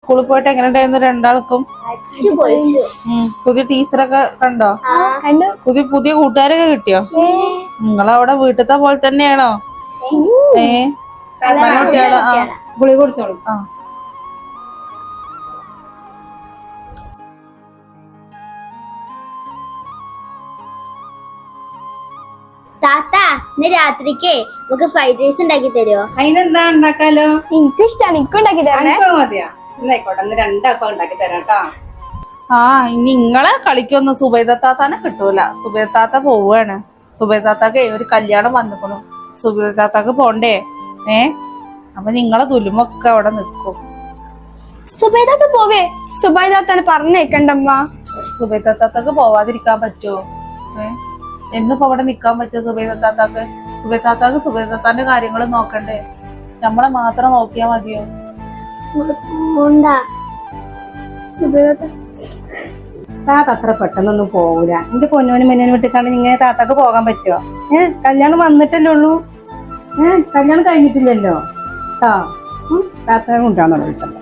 സ്കൂളിൽ പോയിട്ട് എങ്ങനെ ഉണ്ടായിരുന്നു രണ്ടാൾക്കും? പുതിയ ടീച്ചറൊക്കെ കണ്ടോ? പുതിയ കൂട്ടുകാരൊക്കെ കിട്ടിയോ? നിങ്ങളവിടെ വീട്ടിലത്തെ പോലെ തന്നെയാണോ? കുട്ടികളോ? ഗുളിക കുടിച്ചോളൂ. താത്ത ഇന്ന് രാത്രിക്ക് നമുക്ക് ഫ്രൈഡ് റൈസ് ഉണ്ടാക്കി തരുമോ? അതിനെന്താ ഉണ്ടാക്കാലോ? എനിക്കിഷ്ടാണ്, ഉണ്ടാക്കി തരണേ. മതിയാ, എന്നായിക്കോട്ടെ, ഇന്ന് രണ്ടാൾക്കും ഉണ്ടാക്കി തരാം കേട്ടോ. ഇനി നിങ്ങളെ കളിക്കൊന്നും സുബൈദത്താത്താനെ കിട്ടൂല. സുബൈദത്താത്ത പോവാണ്. സുബൈദത്താക്ക് ഒരു കല്യാണം വന്നിക്കണു. സുബൈദത്താക്ക് പോണ്ടേ? അപ്പൊ നിങ്ങളെ തുലുമൊക്കെ അവിടെ നിക്കും. സുബൈദാത്ത പോവേ? സുബൈദാത്താനെ പറഞ്ഞേക്കണ്ടമ്മ. സുബൈദത്താക്ക് പോവാതിരിക്കാൻ പറ്റുമോ? എന്നിപ്പോ അവിടെ നിക്കാൻ പറ്റുമോ സുബൈദത്താക്ക്? സുബൈദത്താക്ക് സുബൈദത്താന്റെ കാര്യങ്ങൾ നോക്കണ്ടേ? നമ്മളെ മാത്രം നോക്കിയാ മതിയോ? താത്ത അത്ര പെട്ടെന്നൊന്നും പോകൂല. എന്റെ പൊന്നോനും മെന്നോനും വിട്ടിക്കാണ്ട് ഇങ്ങനെ താത്താക്ക് പോകാൻ പറ്റുമോ? കല്യാണം വന്നിട്ടല്ലേ ഉള്ളൂ. കല്യാണം കഴിഞ്ഞിട്ടില്ലല്ലോ. താത്ത കൊണ്ടാണോ വിളിച്ചത്?